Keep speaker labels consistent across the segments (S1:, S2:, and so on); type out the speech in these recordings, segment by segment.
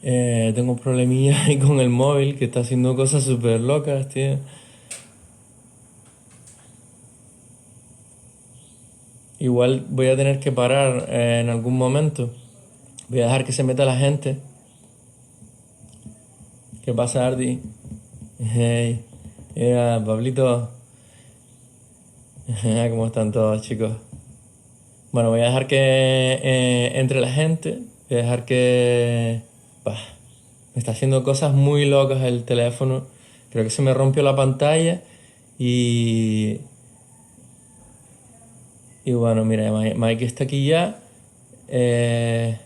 S1: Tengo un problemilla ahí con el móvil que está haciendo cosas súper locas, tío. Igual voy a tener que parar en algún momento. Voy a dejar que se meta la gente. ¿Qué pasa, Ardi? Hey, mira, Pablito. ¿Cómo están todos, chicos? Bueno, voy a dejar que entre la gente. Voy a dejar que... Bah, me está haciendo cosas muy locas el teléfono. Creo que se me rompió la pantalla y... Y bueno, mira, Mike está aquí ya. Eh,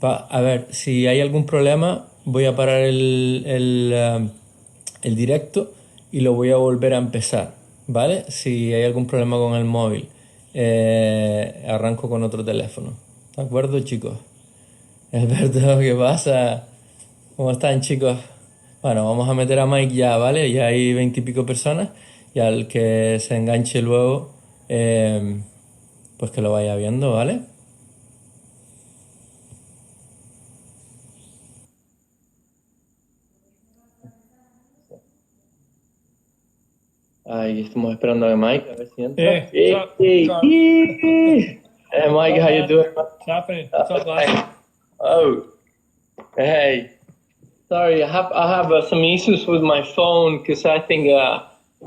S1: a ver, si hay algún problema, voy a parar el directo y lo voy a volver a empezar, ¿vale? Si hay algún problema con el móvil, arranco con otro teléfono. ¿De acuerdo, chicos? Alberto, ¿qué pasa? ¿Cómo están, chicos? Bueno, vamos a meter a Mike ya, ¿vale? Ya hay 20 y pico personas y al que se enganche luego, pues que lo vaya viendo, ¿vale? Ahí estamos esperando a Mike, a ver si entra. Hey, Mike, how you doing?
S2: What's happening? What's up, lad?
S1: Oh, hey. Sorry, I have some issues with my phone because I think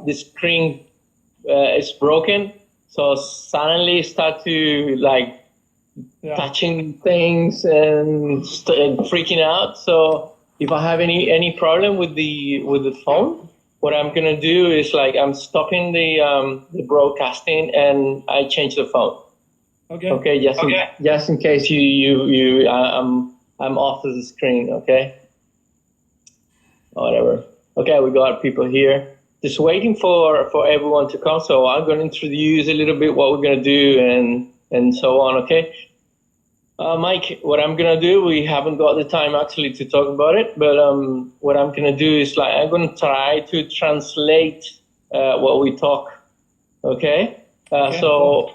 S1: the screen is broken. So suddenly start to like touching things and freaking out. So if I have any problem with the phone, what I'm gonna do is like I'm stopping the broadcasting and I change the phone.
S2: Okay.
S1: Okay, just in case I'm off the screen. Okay, whatever. Okay, we got people here. Just waiting for everyone to come. So I'm gonna introduce a little bit what we're gonna do and so on. Okay. Mike, what I'm gonna do, we haven't got the time actually to talk about it, but what I'm gonna do is like I'm gonna try to translate what we talk. Okay. So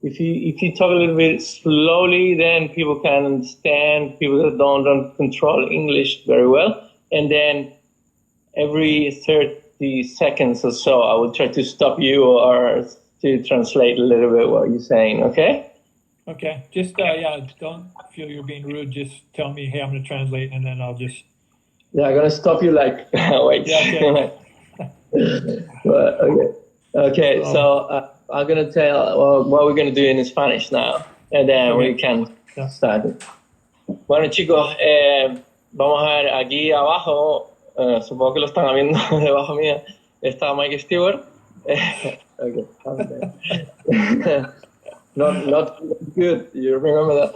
S1: if you talk a little bit slowly, then people can understand. People that don't control English very well, and then every 30 seconds or so, I will try to stop you or to translate a little bit what you're saying. Okay.
S2: Okay. Just don't feel you're being rude. Just tell me, hey, I'm gonna translate, and then I'll just.
S1: Yeah, I'm gonna stop you. Like, wait.
S2: Yeah. Okay.
S1: But, okay. So I'm gonna tell what we're gonna do in Spanish now, and then we can start. Bueno, chicos, vamos a ver aquí abajo. Supongo que lo están viendo debajo mía. Está Mike Stewart. Okay. Not good. You remember that?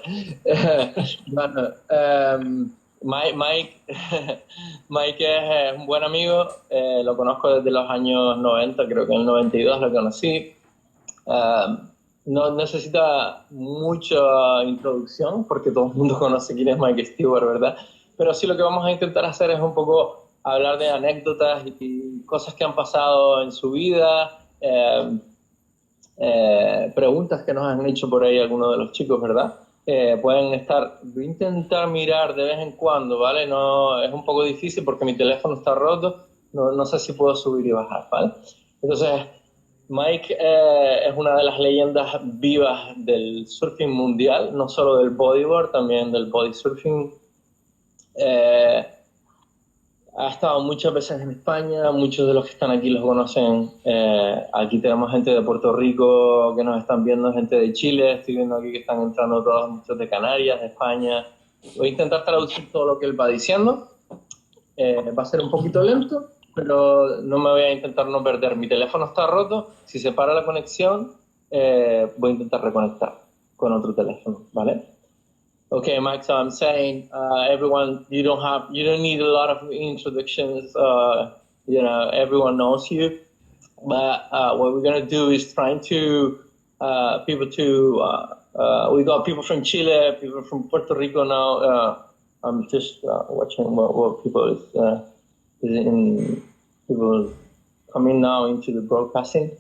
S1: Mike, Mike es un buen amigo. Lo conozco desde los años 90, creo que en el 92 lo conocí. No necesita mucha introducción porque todo el mundo conoce quién es Mike Stewart, ¿verdad? Pero sí lo que vamos a intentar hacer es un poco hablar de anécdotas y cosas que han pasado en su vida. Preguntas que nos han hecho por ahí algunos de los chicos, ¿verdad? Pueden estar, voy a intentar mirar de vez en cuando, ¿vale? No, es un poco difícil porque mi teléfono está roto, no sé si puedo subir y bajar, ¿vale? Entonces, Mike es una de las leyendas vivas del surfing mundial, no solo del bodyboard, también del body surfing. Ha estado muchas veces en España, muchos de los que están aquí los conocen. Aquí tenemos gente de Puerto Rico que nos están viendo, gente de Chile, estoy viendo aquí que están entrando todos, muchos de Canarias, de España. Voy a intentar traducir todo lo que él va diciendo. Va a ser un poquito lento, pero no me voy a intentar no perder. Mi teléfono está roto, si se para la conexión, voy a intentar reconectar con otro teléfono, ¿vale? Okay, Mike. So I'm saying, everyone, you don't need a lot of introductions. Everyone knows you. But what we're gonna do is trying to we got people from Chile, people from Puerto Rico now. I'm just watching what people is in people coming now into the broadcasting.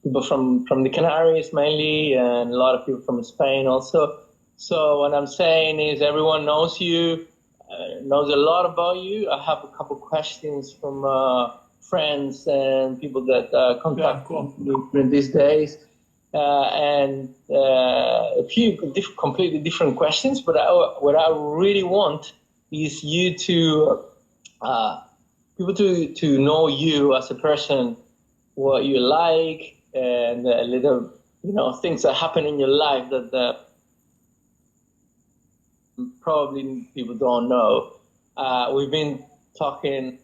S1: People from the Canaries mainly, and a lot of people from Spain also. So what I'm saying is everyone knows you, knows a lot about you. I have a couple questions from friends and people that contact me during these days. And a few completely different questions, but what I really want is you to, people to know you as a person, what you like, and a little, things that happen in your life that probably people don't know. We've been talking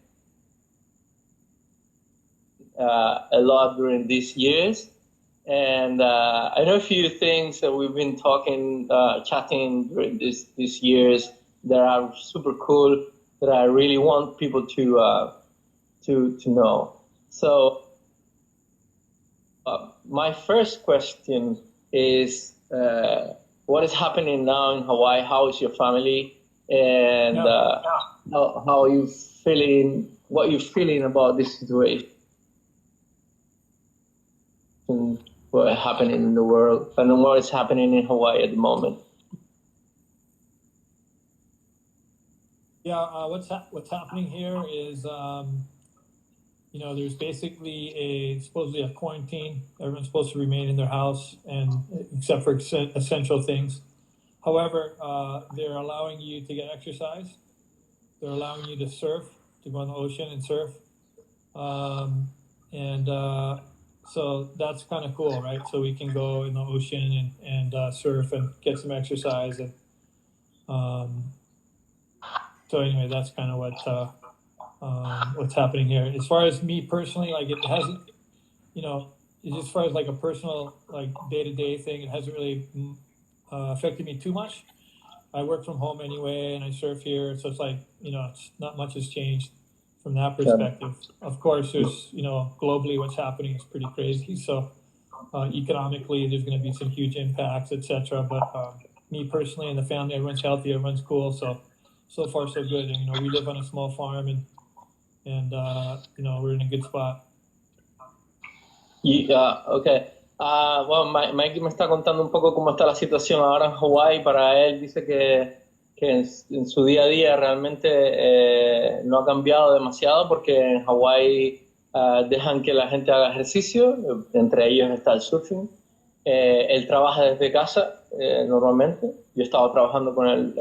S1: a lot during these years, and I know a few things that we've been chatting during these years that are super cool that I really want people to know. So my first question is, what is happening now in Hawaii? How is your family? And how are you feeling? What are you feeling about this situation? What is happening in the world, and what is happening in Hawaii at the moment?
S2: Yeah, what's happening here is, there's basically supposedly a quarantine. Everyone's supposed to remain in their house, and except for essential things. However, they're allowing you to get exercise. They're allowing you to surf, to go in the ocean and surf. So that's kind of cool, right? So we can go in the ocean and surf and get some exercise. And so anyway, that's kind of what's happening here. As far as me personally, like it hasn't, as far as like a personal, like day-to-day thing, it hasn't really affected me too much. I work from home anyway, and I surf here, so it's like, it's not much has changed from that perspective. Of course, there's, globally what's happening is pretty crazy. So economically, there's going to be some huge impacts, etc. But me personally and the family, everyone's healthy, everyone's cool. So far so good. And we live on a small farm, and we're in a good spot.
S1: Yeah, okay. Bueno, Mike me está contando un poco cómo está la situación ahora en Hawái. Para él dice que en su día a día realmente no ha cambiado demasiado, porque en Hawái dejan que la gente haga ejercicio, entre ellos está el surfing. Él trabaja desde casa normalmente. Yo he estado trabajando con él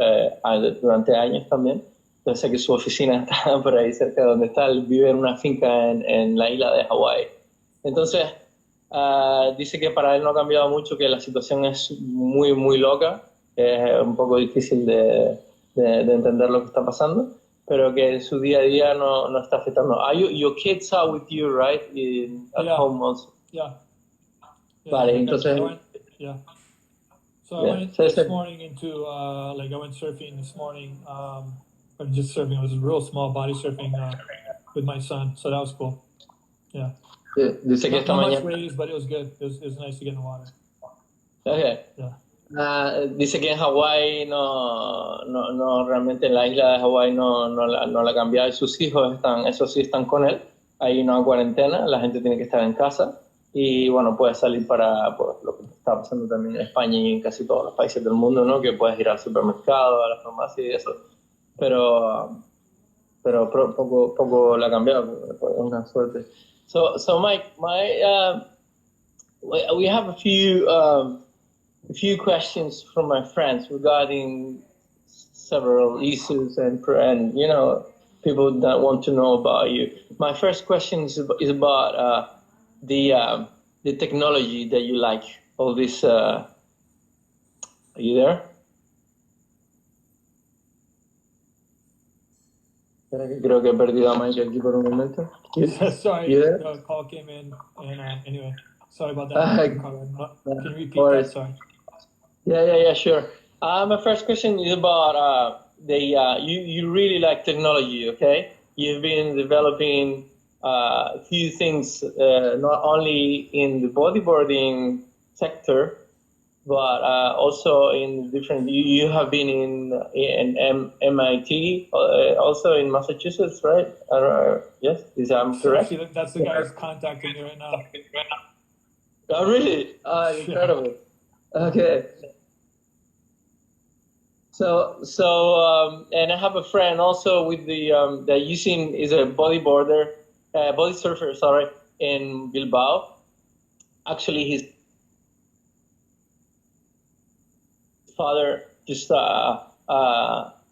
S1: durante años también. Entonces sé que su oficina está por ahí cerca de donde está. Él vive en una finca en la isla de Hawái. Entonces, dice que para él no ha cambiado mucho, que la situación es muy, muy loca. Es un poco difícil de entender lo que está pasando, pero que en su día a día no está afectando. Your kids are with you, right? At home also?
S2: Yeah.
S1: Vale, entonces...
S2: So I went this morning into, I went surfing this morning. I'm just surfing. It was real small body surfing with my son, so that was cool. Yeah.
S1: Dice que esta mañana...
S2: much waves, but it was good. It was nice to get in the water.
S1: Okay.
S2: Yeah.
S1: Dice que en Hawái no realmente en la isla de Hawái no la ha cambiado, y sus hijos eso sí están con él. Hay una cuarentena, la gente tiene que estar en casa, y bueno, puedes salir para lo que está pasando también en España y en casi todos los países del mundo, ¿no? Que puedes ir al supermercado, a la farmacia y eso. Pero poco la ha cambiado, es una suerte. So Mike, we have a few questions from my friends regarding several issues and people that want to know about you. My first question is about the technology that you like. All this. Are you there? Creo que he perdido a Mike aquí por un momento.
S2: Sorry, the call came in, and anyway, sorry about that. Can you repeat that? Sorry.
S1: Yeah, sure. My first question is about you really like technology, okay? You've been developing a few things, not only in the bodyboarding sector, but also in different. You have been in MIT, also in Massachusetts, right? Yes, is that correct?
S2: Actually, that's the guy who's contacting me right now.
S1: Oh, really? Incredible. Okay. And I have a friend also with the that using is a bodyboarder, body surfer, sorry, in Bilbao. Actually, his father just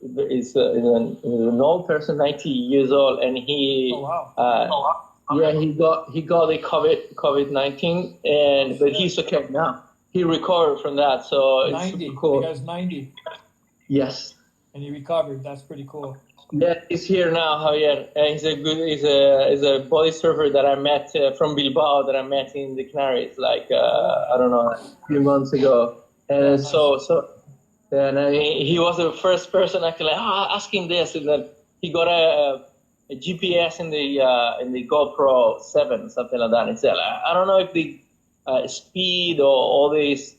S1: is an old person, 90 years old, and he yeah, he got the COVID-19, and but he's okay now. He recovered from that, so it's
S2: 90.
S1: super cool.
S2: The guy's 90.
S1: Yes.
S2: And he recovered. That's pretty cool.
S1: Yeah, he's here now, Javier. He's a body surfer that I met from Bilbao that I met in the Canaries, like I don't know, a few months ago. And he was the first person actually asking this, and then he got a GPS in the GoPro 7, something like that. And he said, I don't know if the speed or all these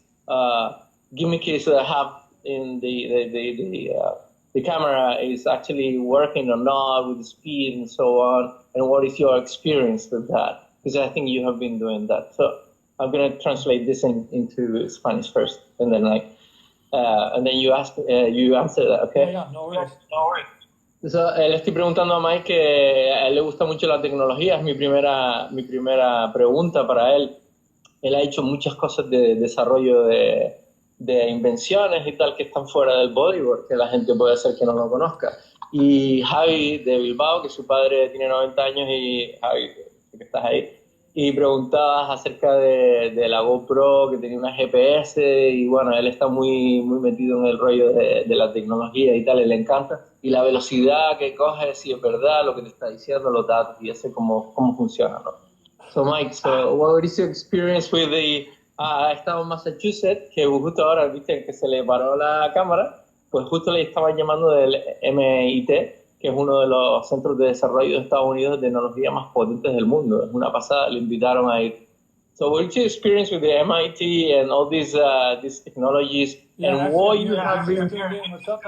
S1: gimmicks that I have in the camera is actually working or not with the speed and so on, and what is your experience with that? Because I think you have been doing that. So I'm going to translate this into Spanish first, and then you answer that, okay?
S2: Yeah, no worries.
S1: So, le estoy preguntando a Mike que a él le gusta mucho la tecnología, es mi primera pregunta para él. Él ha hecho muchas cosas de desarrollo de invenciones y tal que están fuera del bodyboard, que la gente puede ser que no lo conozca. Y Javi de Bilbao, que su padre tiene 90 años, y Javi, que estás ahí, y preguntabas acerca de la GoPro, que tenía una GPS, y bueno, él está muy, muy metido en el rollo de la tecnología y tal, y le encanta. Y la velocidad que coge, si es verdad lo que te está diciendo, los datos, y ese cómo funciona, ¿no? So Mike, what is your experience with the... estaba en Massachusetts, que justo ahora, viste, que se le paró la cámara, pues justo le estaban llamando del MIT, que es uno de los centros de desarrollo de Estados Unidos de tecnología más potentes del mundo. Es una pasada, le invitaron a ir. So what is your experience with the MIT and all these technologies?
S2: Yeah,
S1: and what you
S2: have been... What's up,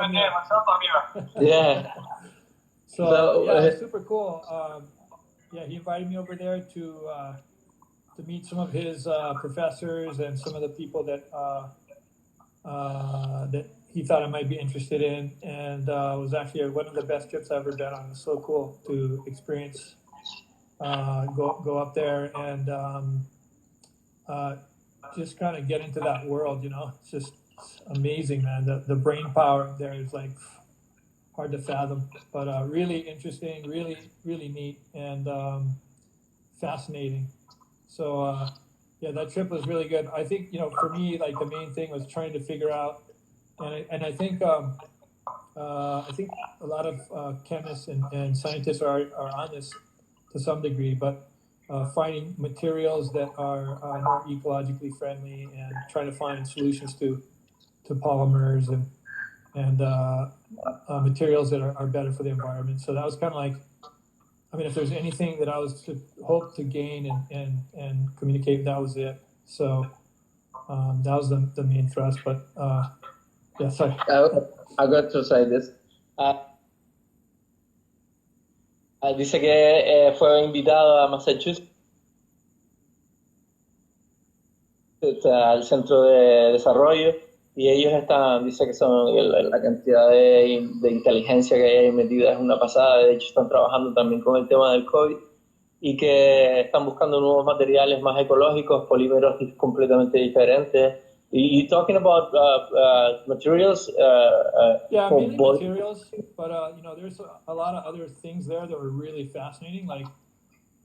S2: Yeah. So yeah, it's super cool. Yeah, he invited me over there to meet some of his professors and some of the people that that he thought I might be interested in, and it was actually one of the best trips I've ever been on. It was so cool to experience, go up there and just kind of get into that world. You know, it's just amazing, man. The brain power there is like hard to fathom, but really interesting, really neat, and fascinating. So yeah, that trip was really good. I think, you know, for me, like the main thing was trying to figure out, and I think a lot of chemists and scientists are on this to some degree, but finding materials that are more ecologically friendly and trying to find solutions to polymers and materials that are better for the environment. So that was kind of like, I mean, if there's anything that I was to hope to gain and communicate, that was it. So that was the main thrust. But yeah, sorry.
S1: I got to say this. Dice que fue invitado a Massachusetts, al centro de desarrollo, y ellos dice que son la cantidad de inteligencia que hay ahí metida es una pasada. De hecho, están trabajando también con el tema del COVID y que están buscando nuevos materiales más ecológicos, polímeros completamente diferentes. You talking about materials?
S2: Yeah, mainly materials, but you know, there's a lot of other things there that were really fascinating, like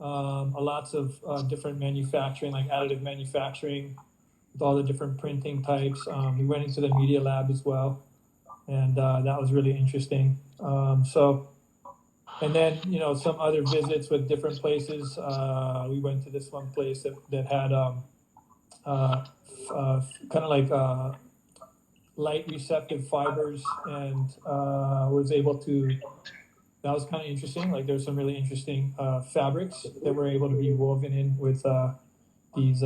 S2: lots of different manufacturing, like additive manufacturing, with all the different printing types. We went into the media lab as well, and that was really interesting. And then, you know, some other visits with different places. We went to this one place that had kind of like light receptive fibers, and was able to, that was kind of interesting. Like there's some really interesting fabrics that were able to be woven in with these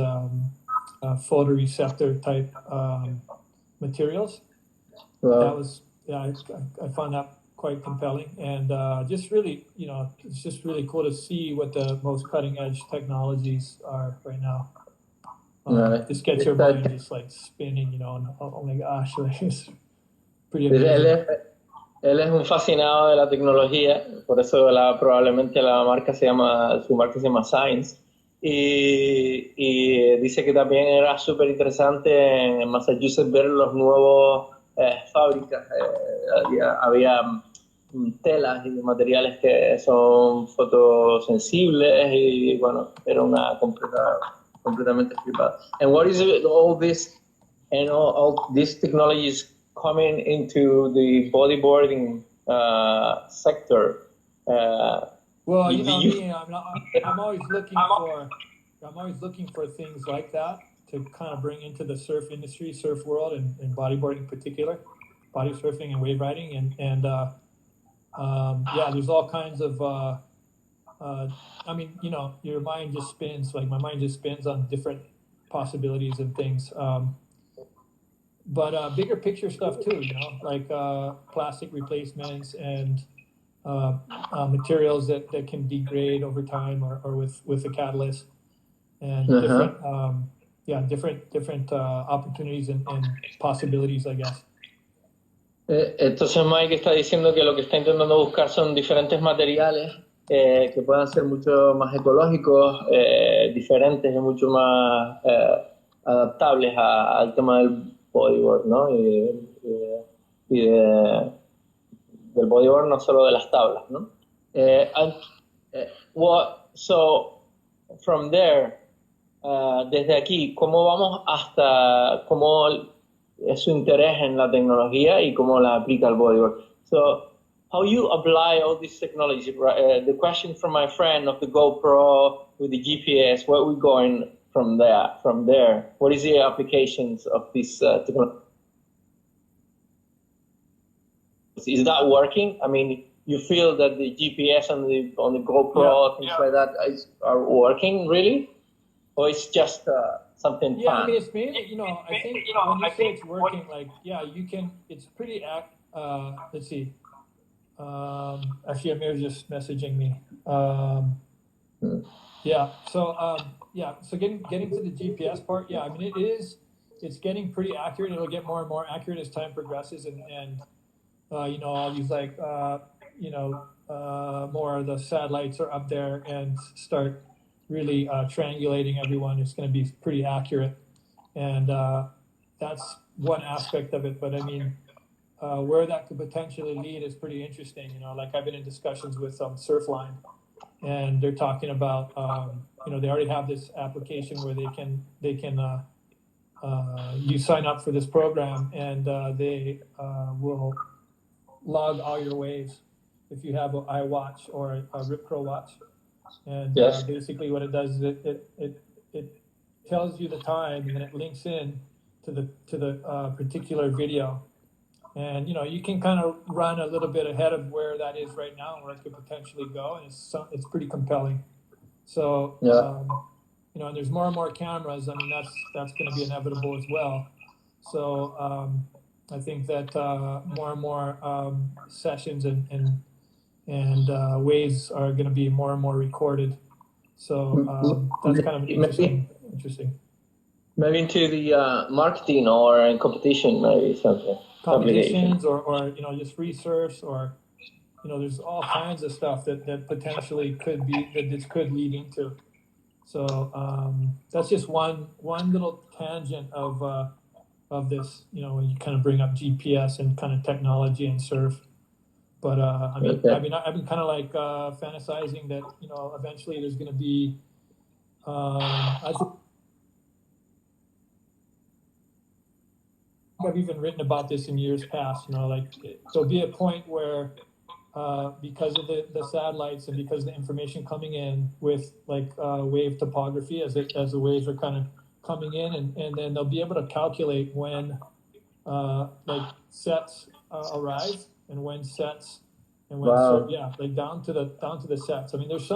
S2: photoreceptor type materials. Wow. That was, yeah, I found that quite compelling, and just really, you know, it's just really cool to see what the most cutting edge technologies are right now. Just get your mind just like spinning, you know, and oh my gosh, like pretty
S1: Él
S2: amazing.
S1: es, él es un fascinado de la tecnología, por eso probablemente su marca se llama Science. Y dice que también era súper interesante en Massachusetts ver los nuevos fábricas. Había telas y materiales que son fotosensibles y bueno, era completamente flipada. And what is it, all this and all these technologies coming into the bodyboarding sector?
S2: Well, you know
S1: You
S2: me, I'm always looking for things like that to kind of bring into the surf industry, surf world, and bodyboarding in particular, body surfing and wave riding, yeah, there's all kinds of. I mean, you know, your mind just spins. Like my mind just spins on different possibilities and things. But bigger picture stuff too. You know, like plastic replacements and materials that can degrade over time or with a catalyst and different
S1: uh-huh.
S2: different opportunities and possibilities, I guess.
S1: Entonces Mike está diciendo que lo que está intentando buscar son diferentes materiales que puedan ser mucho más ecológicos, diferentes y mucho más adaptables al tema del bodyboard, ¿no? Del bodyboard, no solo de las tablas, ¿no? So, from there, desde aquí, ¿cómo vamos hasta cómo es su interés en la tecnología y cómo la aplica al bodyboard? So, how you apply all this technology? The question from my friend of the GoPro with the GPS, where are we going from there? What is the applications of this technology? Is that working? I mean, you feel that the GPS on the GoPro, things like that are working really? Or it's just something
S2: Yeah, I
S1: fun?
S2: mean, it's mainly, you know, I think when you say it's working, like, yeah, you can, it's pretty, let's see. Actually, Amir's just messaging me. Yeah, so getting to the GPS part, yeah, I mean, it's getting pretty accurate. It'll get more and more accurate as time progresses and you know, all these like, more of the satellites are up there and start really triangulating everyone. It's going to be pretty accurate. And that's one aspect of it. But I mean, where that could potentially lead is pretty interesting. You know, like I've been in discussions with Surfline, and they're talking about, you know, they already have this application where you sign up for this program and they will log all your waves if you have an iWatch or a Rip Curl watch. And
S1: Yes.
S2: basically what it does is it tells you the time and then it links in to the particular video. And, you know, you can kind of run a little bit ahead of where that is right now and where it could potentially go. And it's pretty compelling. So,
S1: Yeah.
S2: you know, and there's more and more cameras. I mean, that's going to be inevitable as well. So I think that more and more sessions and waves are going to be more and more recorded. So that's kind of an interesting.
S1: Maybe into the marketing or in competition, maybe something.
S2: Competitions or you know, just research or, you know, there's all kinds of stuff that potentially could be that this could lead into. So that's just one little tangent of this, you know, when you kind of bring up GPS and kind of technology and surf. But I mean,
S1: Okay.
S2: I've been kind of like fantasizing that, you know, eventually there's going to be, I think I've even written about this in years past, you know, like there'll be a point where because of the satellites and because of the information coming in with like wave topography as the waves are kind of coming in and then they'll be able to calculate when like sets arise and when sets and when
S1: Wow.
S2: like down to the sets. I mean, there's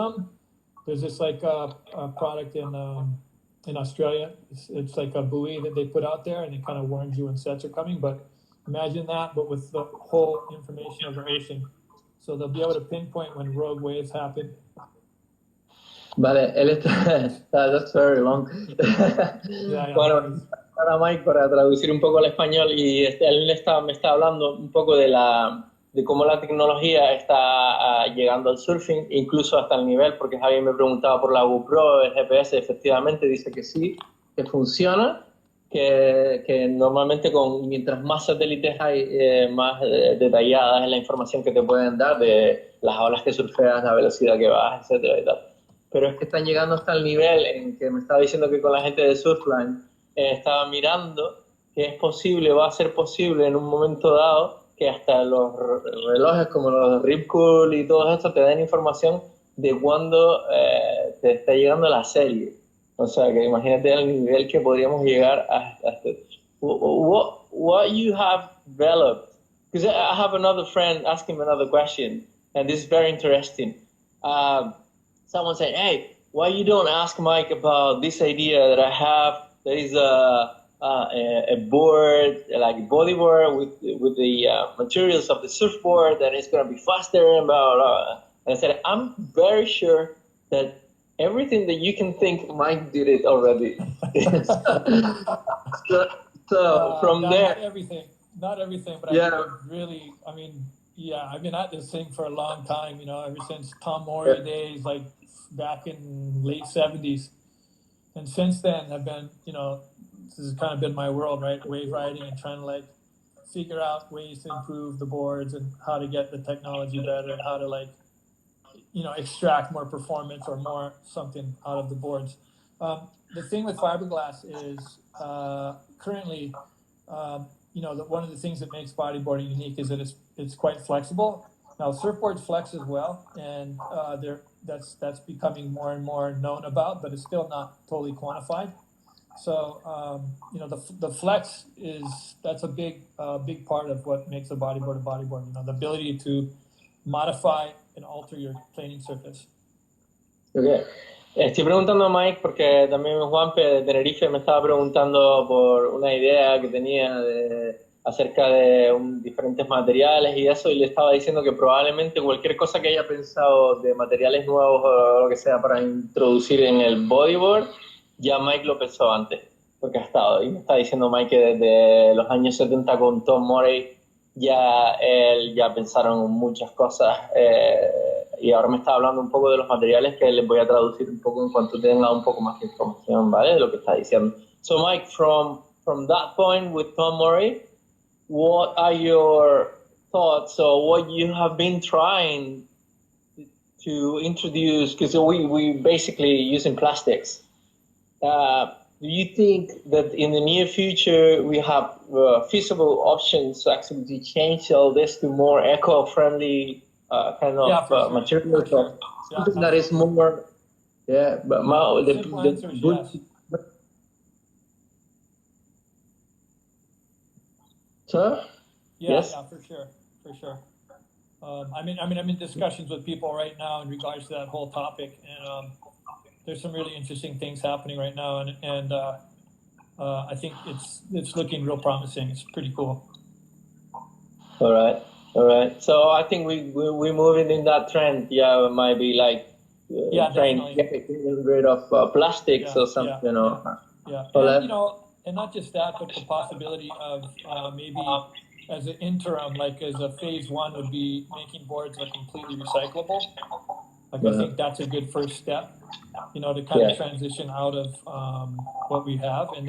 S2: this like a product in Australia. It's like a buoy that they put out there and it kind of warns you when sets are coming. But imagine that, but with the whole information of the ocean. So they'll be able to pinpoint when rogue waves happen.
S1: Vale, él está, that's very long.
S2: Yeah,
S1: Bueno, para Mike para traducir un poco al español y él me está hablando un poco de cómo la tecnología está llegando al surfing, incluso hasta el nivel, porque Javier me preguntaba por la GoPro, el GPS, efectivamente dice que sí, que funciona, que normalmente mientras más satélites hay, más detallada es la información que te pueden dar de las olas que surfeas, la velocidad que vas, etcétera y tal. Pero es que están llegando hasta el nivel en que me estaba diciendo que con la gente de Surfline estaba mirando que es posible, va a ser posible en un momento dado que hasta los relojes como los Rip Curl y todo esto te den información de cuándo te está llegando la serie. O sea, que imagínate el nivel que podríamos llegar hasta... What you have developed? Because I have another friend asking me another question, and this is very interesting. Someone said, "Hey, why you don't ask Mike about this idea that I have? There is a board, like a bodyboard with the materials of the surfboard, and it's going to be faster and blah, blah." And I said, "I'm very sure that everything that you can think, Mike did it already." so from there,
S2: not everything, but
S1: yeah.
S2: I think really, I mean, yeah, I've been at this thing for a long time, you know, ever since Tom Mori days, like back in late 70s. And since then, I've been, you know, this has kind of been my world, right? Wave riding and trying to like figure out ways to improve the boards and how to get the technology better and how to like, you know, extract more performance or more something out of the boards. The thing with fiberglass is currently, you know, one of the things that makes bodyboarding unique is that it's quite flexible. Now, surfboards flex as well, and that's becoming more and more known about, but it's still not totally quantified. So, you know, the flex that's a big part of what makes a bodyboard a bodyboard. You know, the ability to modify and alter your planing surface.
S1: Okay. Estoy preguntando a Mike porque también Juanpe de Tenerife me estaba preguntando por una idea que tenía acerca de diferentes materiales y eso, y le estaba diciendo que probablemente cualquier cosa que haya pensado de materiales nuevos o lo que sea para introducir en el bodyboard, ya Mike lo pensó antes, porque ha estado, y me está diciendo Mike que desde los años 70 con Tom Murray ya pensaron muchas cosas, y ahora me está hablando un poco de los materiales que les voy a traducir un poco en cuanto tenga un poco más de información, ¿vale? De lo que está diciendo. So Mike, from that point with Tom Murray, what are your thoughts or what you have been trying to introduce? Because we basically using plastics. Do you think that in the near future we have feasible options actually to change all this to more eco-friendly kind of material?
S2: Sure.
S1: Something that is more, yeah. But
S2: simple answer is yes.
S1: Sir?
S2: Yes. Yeah, for sure. I'm in discussions with people right now in regards to that whole topic, and there's some really interesting things happening right now, and I think it's looking real promising. It's pretty cool.
S1: All right. So I think we're moving in that trend. Yeah, it might be like trying to get rid of plastics or something, you know.
S2: Yeah. And, you know, and not just that, but the possibility of maybe as an interim, like as a phase one, would be making boards like completely recyclable. Like I think that's a good first step, you know, to kind of transition out of what we have, and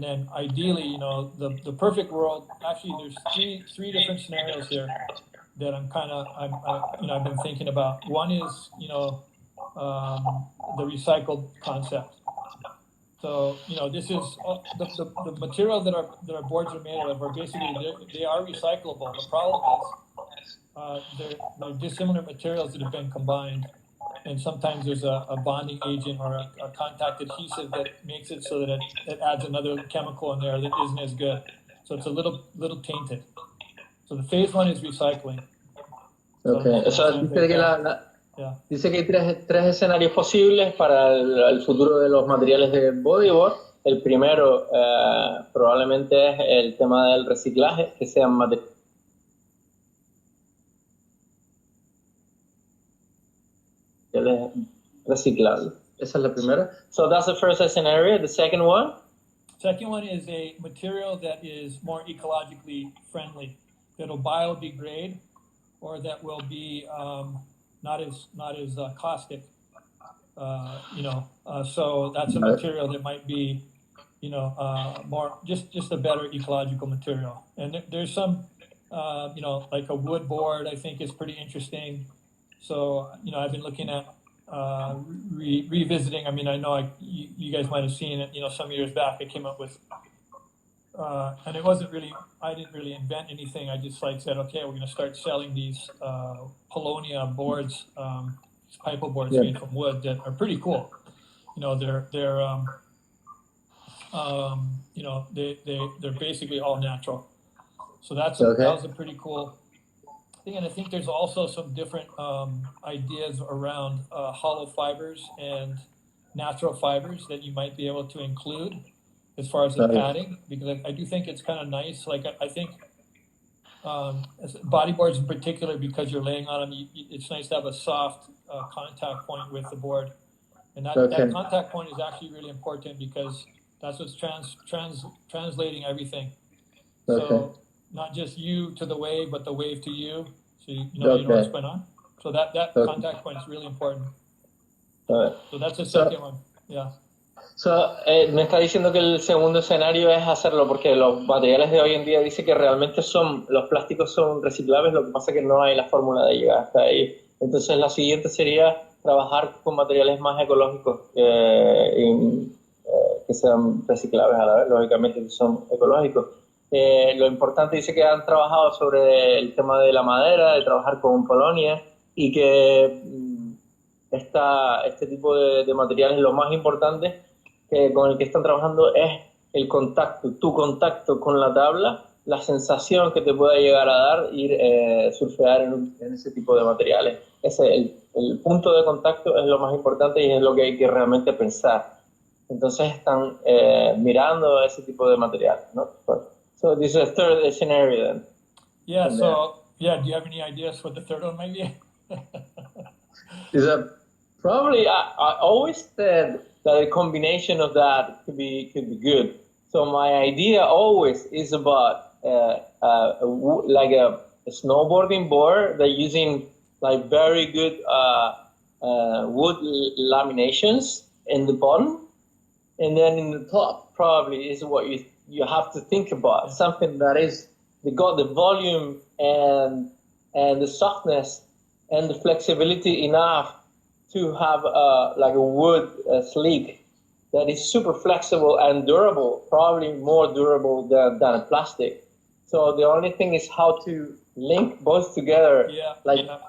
S2: then ideally, you know, the perfect world. Actually, there's three different scenarios here that I've been thinking about. One is, you know, the recycled concept. So, you know, this is the material that our boards are made of are basically they are recyclable. The problem is they're dissimilar materials that have been combined, and sometimes there's a bonding agent or a contact adhesive that makes it so that it adds another chemical in there that isn't as good. So it's a little tainted. So the phase one is recycling.
S1: Okay. Dice que hay tres escenarios posibles para el futuro de los materiales de bodyboard. El primero probablemente es el tema del reciclaje, que sean materiales reciclables. Esa es la primera. So that's the first scenario. The second one?
S2: Second one is a material that is more ecologically friendly, that'll biodegrade, or that will be not as caustic. So that's a material that might be, more just a better ecological material. And there's some, like a wood board, I think is pretty interesting. So I've been looking at revisiting. I mean, I know you guys might have seen it. Some years back, I came up with. And it wasn't really, I didn't really invent anything. I just said, okay, we're going to start selling these Polonia boards, pipe boards made from wood that are pretty cool. They're basically all natural. So that was a pretty cool thing. And I think there's also some different ideas around hollow fibers and natural fibers that you might be able to include as far as the padding, because I do think it's kind of nice. Like I think bodyboards in particular, because you're laying on them, it's nice to have a soft contact point with the board, and that contact point is actually really important because that's what's translating everything. So not just you to the wave, but the wave to you, so you know what's going on. So that contact point is really important. So that's the second one. Yeah.
S1: So, me está diciendo que el segundo escenario es hacerlo porque los materiales de hoy en día dice que realmente los plásticos son reciclables, lo que pasa es que no hay la fórmula de llegar hasta ahí. Entonces la siguiente sería trabajar con materiales más ecológicos que sean reciclables a la vez, lógicamente que son ecológicos. Lo importante dice que han trabajado sobre el tema de la madera, de trabajar con Polonia y que este tipo de materiales, lo más importante con el que están trabajando es el contacto, tu contacto con la tabla, la sensación que te pueda llegar a dar ir surfear en ese tipo de materiales. El punto de contacto es lo más importante y es lo que hay que realmente pensar. Entonces están mirando ese tipo de materiales, ¿no? So this is a third scenario then.
S2: Yeah, do you have any ideas what the third one might be?
S1: Probably I always said that a combination of that could be good. So my idea always is about like a snowboarding board. They're using like very good wood laminations in the bottom, and then in the top probably is what you have to think about, something that is they got the volume and the softness and the flexibility enough to have like a wood sleek that is super flexible and durable, probably more durable than a plastic. So the only thing is how to link both together,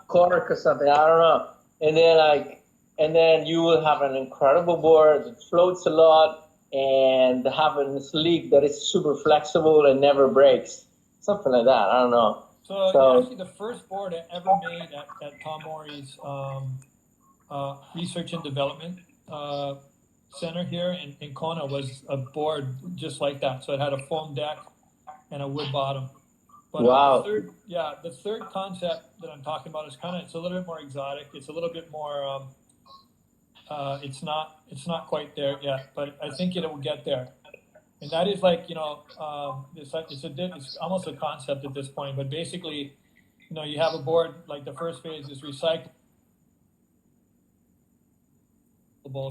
S1: cork or something, I don't know. And then you will have an incredible board that floats a lot and have a sleek that is super flexible and never breaks. Something like that, I don't know.
S2: So actually the first board I ever made at Tom Mori's research and development center here in Kona was a board just like that. So it had a foam deck and a wood bottom. But
S1: wow.
S2: The third concept that I'm talking about is it's a little bit more exotic. It's a little bit more it's not quite there yet, but I think it will get there. And that is it's almost a concept at this point, but basically, you have a board, like the first phase is recyclable,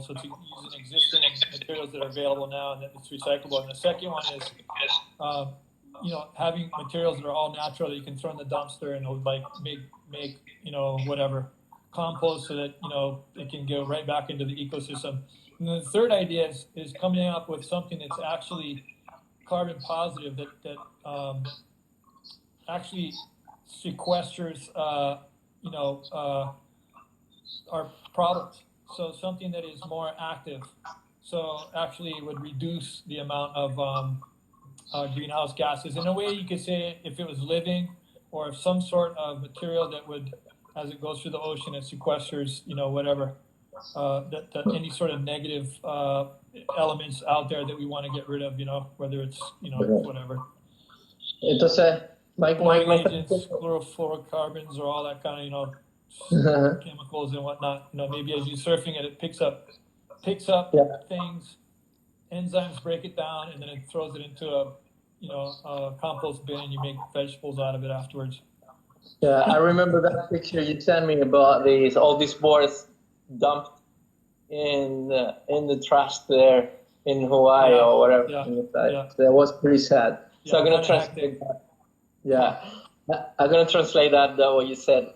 S2: so it's using existing materials that are available now, and then it's recyclable. And the second one is, having materials that are all natural that you can throw in the dumpster and it'll make whatever compost so that it can go right back into the ecosystem. And the third idea is coming up with something that's actually carbon positive that actually sequesters our problems. So something that is more active. So actually it would reduce the amount of greenhouse gases. In a way, you could say if it was living, or if some sort of material that would, as it goes through the ocean, it sequesters, whatever, that any sort of negative elements out there that we want to get rid of, whether it's, whatever.
S1: Entonces, Mike
S2: agents, chlorofluorocarbons, or all that kind of, chemicals and whatnot. Maybe as you're surfing it, it picks up things, enzymes break it down, and then it throws it into a compost bin, and you make vegetables out of it afterwards.
S1: Yeah, I remember that picture you sent me about all these boards dumped in the trash there in Hawaii or whatever.
S2: Yeah.
S1: That was pretty sad. So
S2: Yeah,
S1: I'm gonna translate that. Yeah, I'm gonna translate that what you said.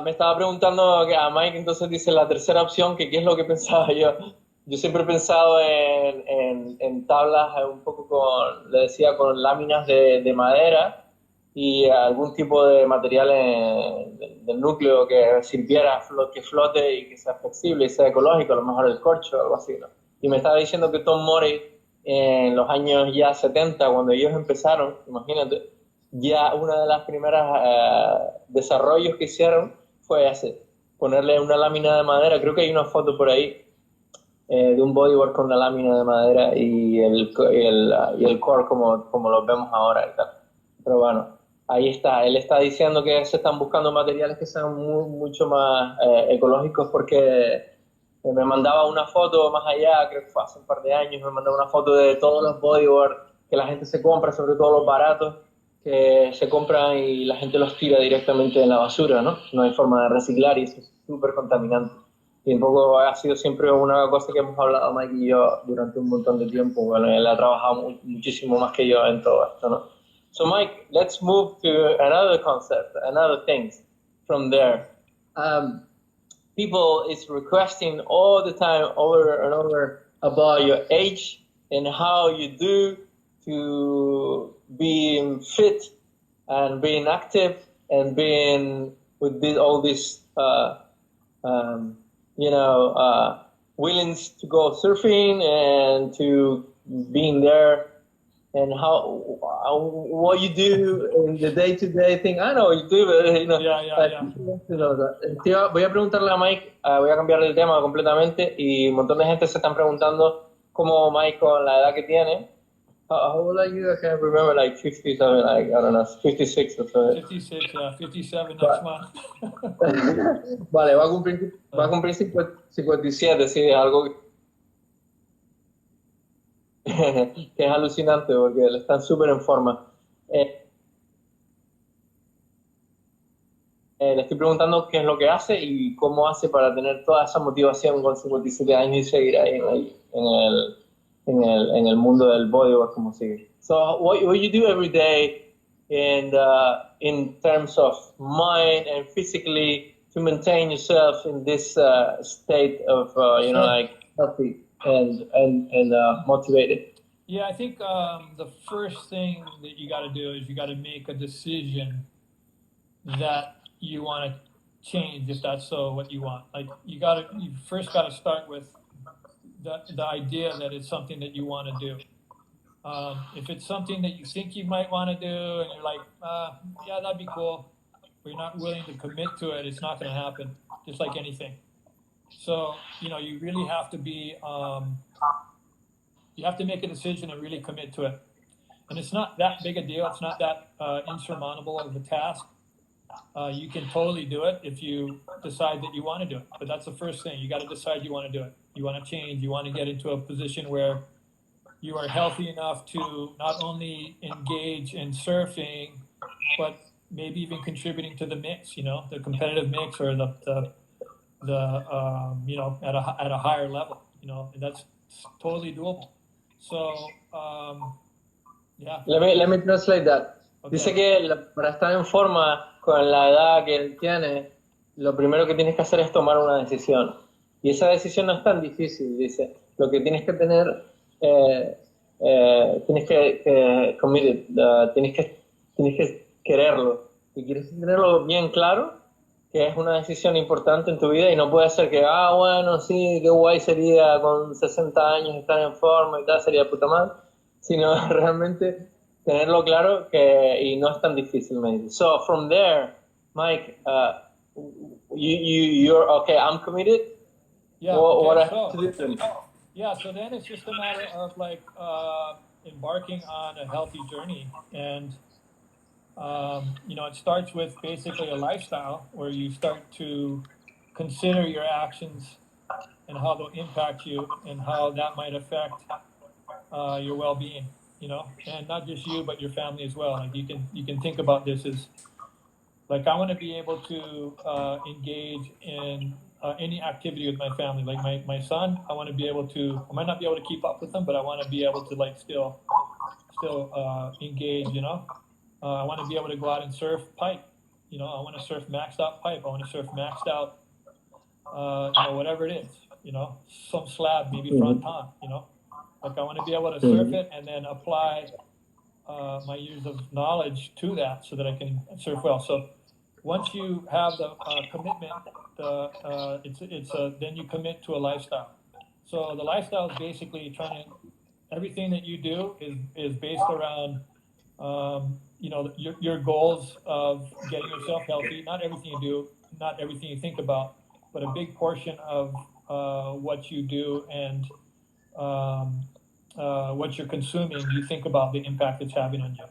S1: Me estaba preguntando a Mike, entonces dice la tercera opción, que qué es lo que pensaba yo. Yo siempre he pensado en tablas un poco le decía, con láminas de madera y algún tipo de material del núcleo que sirviera, que flote y que sea flexible y sea ecológico, a lo mejor el corcho o algo así, ¿no? Y me estaba diciendo que Tom Mori, en los años ya 70, cuando ellos empezaron, imagínate, ya una de las primeras desarrollos que hicieron fue ponerle una lámina de madera. Creo que hay una foto por ahí de un bodyboard con una lámina de madera y el core como lo vemos ahora y tal. Pero bueno, ahí está. Él está diciendo que se están buscando materiales que sean mucho más ecológicos, porque me mandaba una foto más allá, creo que fue hace un par de años, me mandaba una foto de todos los bodyboard que la gente se compra, sobre todo los baratos, que se compran y la gente los tira directamente en la basura, ¿no? No hay forma de reciclar y eso es súper contaminante. Y un poco ha sido siempre una cosa que hemos hablado Mike y yo durante un montón de tiempo. Bueno, él ha trabajado muchísimo más que yo en todo esto, ¿no? So Mike, let's move to another concept, another things from there. People is requesting all the time, over and over, about your age and how you do to being fit and being active and being with all this, willingness to go surfing and to being there, and what you do in the day-to-day thing. I know you do, but voy a preguntarle a Mike, voy a cambiar el tema completamente, y un montón de gente se están preguntando cómo Mike, con la edad que tiene, how old are you? I can't remember, like 50 something, like, I don't know, 56 or something.
S2: 56, 57 next month.
S1: Vale, va a cumplir 57, sí, algo que es alucinante porque él está súper en forma. Le estoy preguntando qué es lo que hace y cómo hace para tener toda esa motivación con 57 años y seguir ahí en el mundo del bodyboard como sigue. So what you do every day in terms of mind and physically to maintain yourself in this state of like healthy and motivated?
S2: Yeah, I think the first thing that you got to do is you got to make a decision that you want to change, if that's what you want. Like you first got to start with the idea that it's something that you want to do. If it's something that you think you might want to do and you're like, yeah, that'd be cool, but you're not willing to commit to it, it's not going to happen, just like anything. So, you really have to be, you have to make a decision and really commit to it. And it's not that big a deal. It's not that insurmountable of a task. You can totally do it if you decide that you want to do it. But that's the first thing. You got to decide you want to do it. You want to change. You want to get into a position where you are healthy enough to not only engage in surfing, but maybe even contributing to the mix, the competitive mix, or the at a higher level, and that's totally doable. So, yeah.
S1: Let me translate that.
S2: Okay.
S1: Dice que para estar en forma con la edad que él tiene, lo primero que tienes que hacer es tomar una decisión. Y esa decisión no es tan difícil, dice. Lo que tienes que tener, tienes que committed, tienes que quererlo. Y quieres tenerlo bien claro, que es una decisión importante en tu vida, y no puede ser que, bueno, sí, qué guay sería con 60 años estar en forma y tal, sería puta madre, sino realmente tenerlo claro, y no es tan difícil, maybe. So from there, Mike, you're okay, I'm committed.
S2: Yeah.
S1: What
S2: Okay,
S1: I have to do then?
S2: Yeah, so then it's just a matter of like embarking on a healthy journey, and it starts with basically a lifestyle where you start to consider your actions and how they'll impact you and how that might affect your well-being, you know, and not just you, but your family as well. Like you can think about this as like, I want to be able to engage in any activity with my family. Like my son, I want to be able to, I might not be able to keep up with him, but I want to be able to like still engage, you know. I want to be able to go out and surf pipe. You know, I want to surf maxed out pipe. I want to surf maxed out, you know, whatever it is, you know, some slab, maybe fronton, you know. Like I want to be able to surf it and then apply my years of knowledge to that so that I can surf well. So once you have the commitment, then you commit to a lifestyle. So the lifestyle is basically everything that you do is based around, you know, your goals of getting yourself healthy. Not everything you do, not everything you think about, but a big portion of what you do and what you're consuming, you think about the impact it's having on you.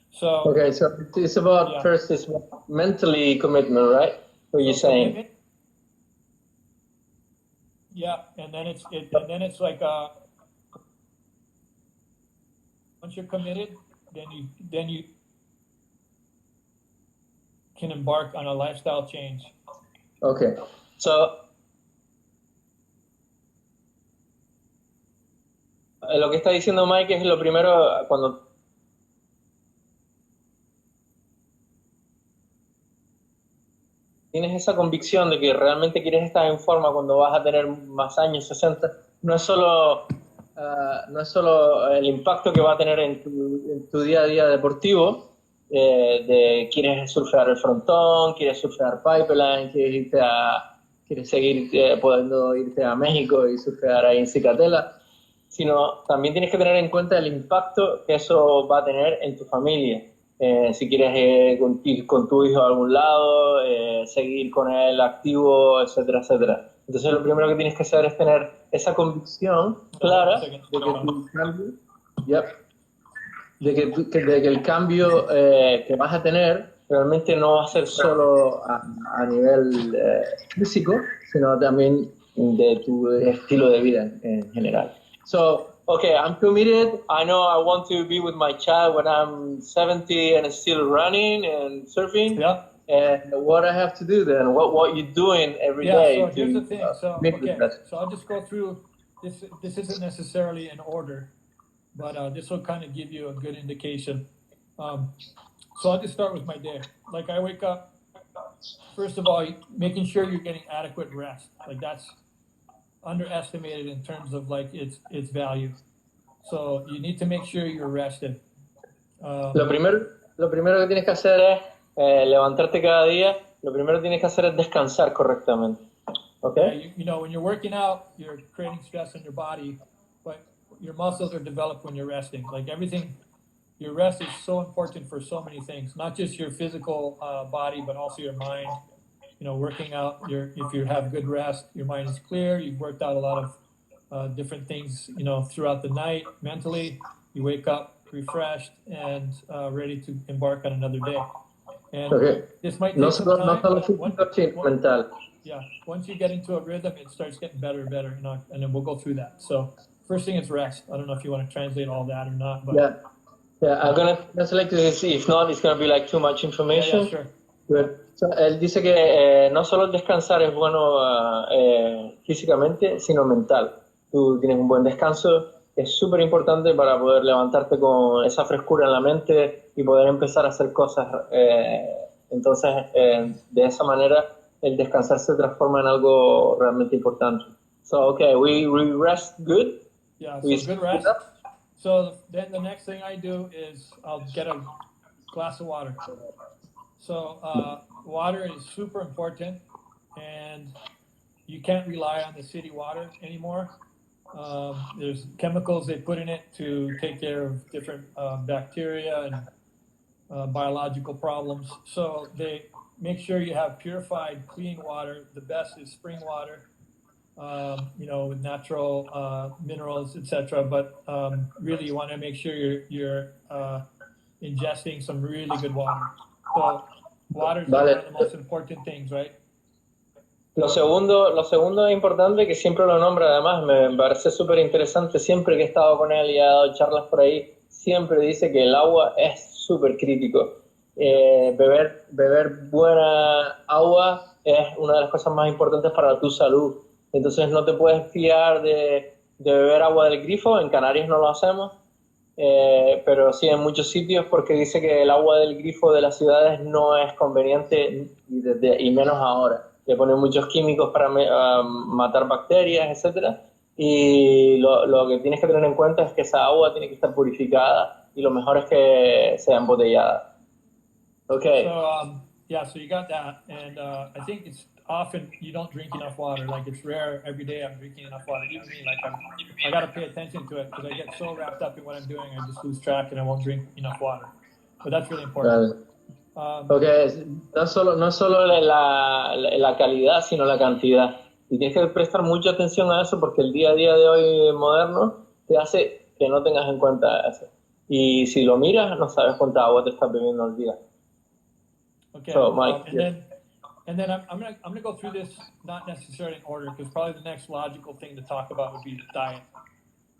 S2: So
S1: okay, so it's about first it's mentally commitment, right? What you're saying?
S2: Commitment, yeah, and then it's like once you're committed, then you can embark on a lifestyle change.
S1: Okay, so lo que está diciendo Mike es lo primero cuando tienes esa convicción de que realmente quieres estar en forma cuando vas a tener más años, 60, no es solo el impacto que va a tener en tu día a día deportivo, de quieres surfear el frontón, quieres surfear pipeline, quieres seguir pudiendo irte a México y surfear ahí en Cicatela, sino también tienes que tener en cuenta el impacto que eso va a tener en tu familia. Si quieres ir con tu hijo a algún lado, seguir con él activo, etcétera, etcétera. Entonces lo primero que tienes que hacer es tener esa convicción clara de que tu cambio, de que el cambio que vas a tener realmente no va a ser solo a nivel físico, sino también de tu estilo de vida en general. So, okay, I'm committed. I know I want to be with my child when I'm 70 and still running and surfing.
S2: Yeah.
S1: And what I have to do then? What you're doing every day?
S2: So here's the thing. So I'll just go through this. This isn't necessarily in order, but this will kind of give you a good indication. So I'll just start with my day. Like I wake up. First of all, making sure you're getting adequate rest. Like that's underestimated in terms of like its value. So you need to make sure you're rested.
S1: Lo primero que tienes que hacer es levantarte cada día. Lo primero que tienes que hacer es descansar correctamente. Okay.
S2: You know, when you're working out, you're creating stress on your body, but your muscles are developed when you're resting. Like everything, your rest is so important for so many things, not just your physical body, but also your mind. You know, working out, if you have good rest, your mind is clear. You've worked out a lot of different things, you know, throughout the night mentally. You wake up refreshed and ready to embark on another day. And this might take some time.
S1: Mental.
S2: Yeah, once you get into a rhythm, it starts getting better and better, and then we'll go through that. So first thing is rest. I don't know if you want to translate all that or not, but
S1: I'm gonna translate to see. If not, it's gonna be like too much information.
S2: Yeah, sure.
S1: Good. So, él dice que no solo el descansar es bueno físicamente, sino mental. Tú tienes un buen descanso, es súper importante para poder levantarte con esa frescura en la mente y poder empezar a hacer cosas. Entonces, de esa manera, el descansar se transforma en algo realmente importante. So, okay, we rest good.
S2: Yeah, so good rest. So then the next thing I do is I'll get a glass of water. So water is super important, and you can't rely on the city water anymore. There's chemicals they put in it to take care of different bacteria and biological problems. So they make sure you have purified, clean water. The best is spring water, you know, with natural minerals, etc. But really, you want to make sure you're ingesting some really good water. So water is one of the most important things, right?
S1: Lo segundo importante, que siempre lo nombra, además me parece súper interesante, siempre que he estado con él y he dado charlas por ahí, siempre dice que el agua es súper crítico. Beber buena agua es una de las cosas más importantes para tu salud. Entonces no te puedes fiar de beber agua del grifo, en Canarias no lo hacemos, pero sí en muchos sitios, porque dice que el agua del grifo de las ciudades no es conveniente y menos ahora. Le ponen muchos químicos para matar bacterias, etcétera. Y lo que tienes que tener en cuenta es que esa agua tiene que estar purificada y lo mejor es que sea embotellada. Okay.
S2: So yeah, so you got that, and I think it's often you don't drink enough water. Like it's rare every day I'm drinking enough water. Even me, like I got to pay attention to it because I get so wrapped up in what I'm doing, I just lose track and I won't drink enough water. But that's really important.
S1: Porque no solo la calidad, sino la cantidad. Y tienes que prestar mucha atención a eso porque el día a día de hoy moderno te hace que no tengas en cuenta eso. Y si lo miras, no sabes cuánta agua te estás bebiendo al día.
S2: Okay.
S1: So, Mike,
S2: and then I'm gonna go through this not necessarily in order because probably the next logical thing to talk about would be diet.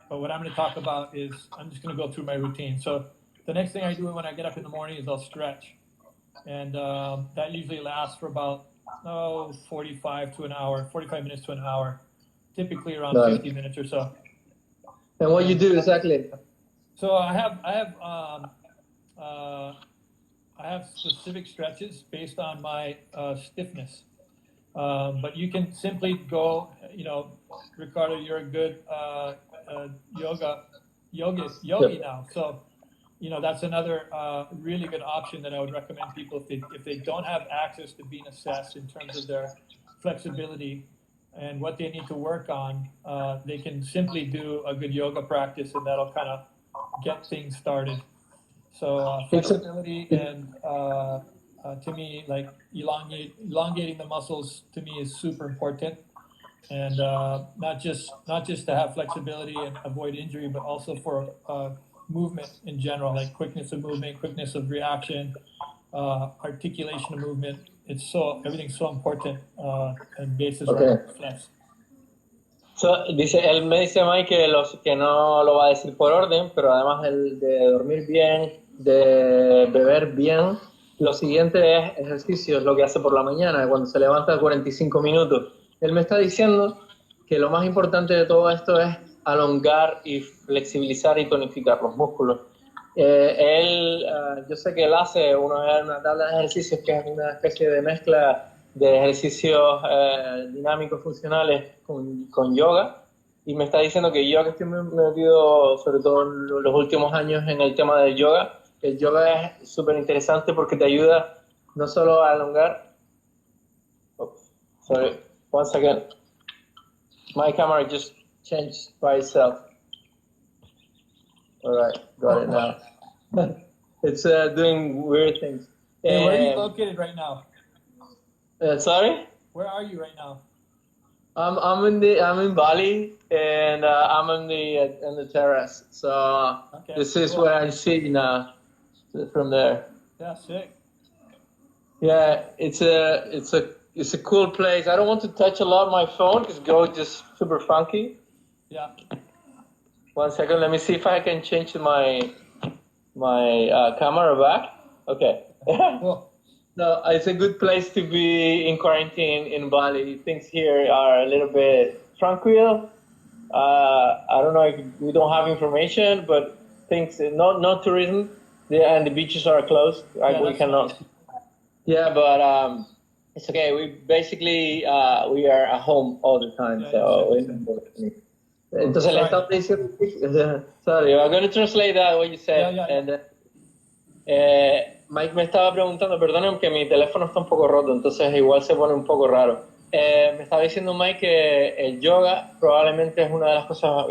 S2: But what I'm going to talk about is I'm just going to go through my routine. So the next thing I do when I get up in the morning is I'll stretch. And that usually lasts for about 45 minutes to an hour, typically around 50 minutes or so.
S1: And what you do exactly?
S2: So I have specific stretches based on my stiffness. But you can simply go, Ricardo, you're a good yogi now. So, that's another really good option that I would recommend people if they don't have access to being assessed in terms of their flexibility and what they need to work on. They can simply do a good yoga practice, and that'll kind of get things started. So flexibility and to me, like elongating the muscles to me is super important. And not just to have flexibility and avoid injury, but also for movement in general, like quickness of movement, quickness of reaction, articulation of movement. Everything's so important and basis on flex.
S1: Él me dice Mike que no lo va a decir por orden, pero además de dormir bien, de beber bien, lo siguiente es ejercicio, es lo que hace por la mañana, cuando se levanta 45 minutos. Él me está diciendo que lo más importante de todo esto es alongar y flexibilizar y tonificar los músculos. Yo sé que él hace una tabla de ejercicios que es una especie de mezcla de ejercicios dinámicos funcionales con yoga, y me está diciendo que yo, que estoy metido sobre todo en los últimos años en el tema del yoga, el yoga es súper interesante porque te ayuda no solo a alongar. Sorry, one second. My camera just changed by itself. All right, got it now. It's doing weird things.
S2: Hey, where are you located right now?
S1: Sorry?
S2: Where are you right now?
S1: I'm in Bali, and I'm in the terrace. So this is where I see now from there.
S2: Yeah, sick.
S1: Yeah, it's a cool place. I don't want to touch a lot my phone because it goes just super funky.
S2: Yeah.
S1: 1 second, let me see if I can change my camera back. Okay.
S2: Cool.
S1: No, it's a good place to be in quarantine in Bali. Things here are a little bit tranquil. I don't know if we don't have information, but things no tourism. And the beaches are closed. We cannot. Nice. Yeah, but it's okay. We basically we are at home all the time. Entonces le estaba diciendo. Sorry, I'm going to translate that what you said. Yeah. And Mike me estaba preguntando, perdonen que mi teléfono está un poco roto, entonces igual se pone un poco raro. Me estaba diciendo Mike que el yoga probablemente es una de las cosas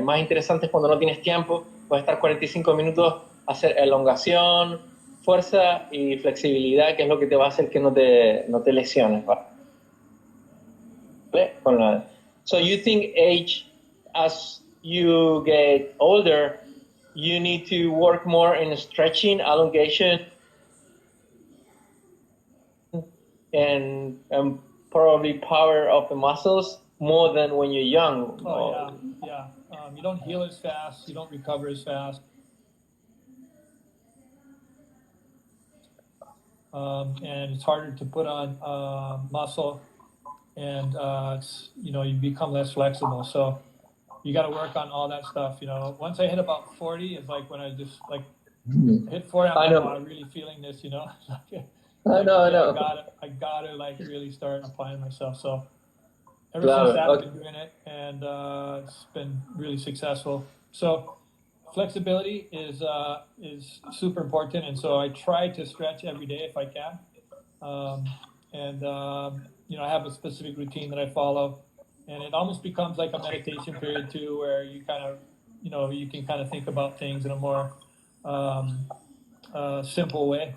S1: más interesantes cuando no tienes tiempo. Puedes estar 45 minutos, hacer elongación, fuerza y flexibilidad, que es lo que te va a hacer que no te lesiones. ¿Vale? So you think age, as you get older, you need to work more in stretching, elongation, and probably power of the muscles more than when you're young.
S2: Oh yeah. You don't heal as fast. You don't recover as fast. And it's harder to put on muscle, and you become less flexible. So you got to work on all that stuff. Once I hit about 40, it's like when I just hit 40, I'm really feeling this.
S1: I know.
S2: I gotta like really start applying myself. So ever since that, I've been doing it, and it's been really successful. So flexibility is super important, and so I try to stretch every day if I can. I have a specific routine that I follow, and it almost becomes like a meditation period too, where you kind of, you can kind of think about things in a more simple way.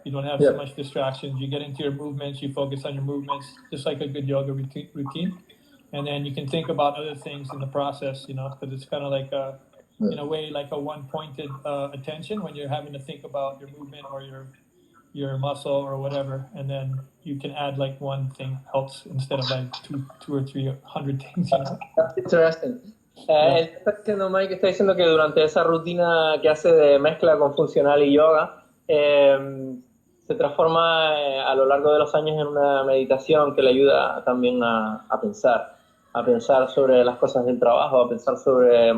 S2: You don't have so much distractions. You get into your movements. You focus on your movements, just like a good yoga routine. And then you can think about other things in the process, because it's kind of like in a way, like a one-pointed attention when you're having to think about your movement or your muscle or whatever. And then you can add like one thing else instead of like two or 300 things.
S1: That's interesting. Mike está diciendo que durante esa rutina que hace de mezcla con funcional y yoga, se transforma a lo largo de los años en una meditación que le ayuda también a pensar sobre las cosas del trabajo, a pensar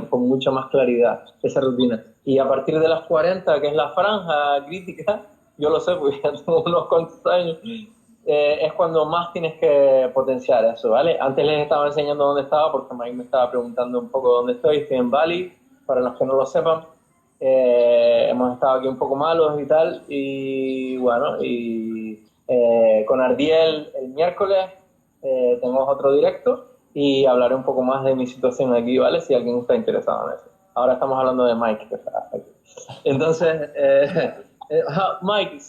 S1: con mucha más claridad esa rutina. Y a partir de las 40, que es la franja crítica, yo lo sé porque ya tengo unos cuantos años, es cuando más tienes que potenciar eso, ¿vale? Antes les estaba enseñando dónde estaba porque Mike me estaba preguntando un poco dónde estoy. Estoy en Bali, para los que no lo sepan. Hemos estado aquí un poco malos y tal, y bueno, con Ardiel el miércoles tenemos otro directo y hablaré un poco más de mi situación aquí, ¿vale? Si alguien está interesado en eso. Ahora estamos hablando de Mike, que está aquí. Entonces, Mike,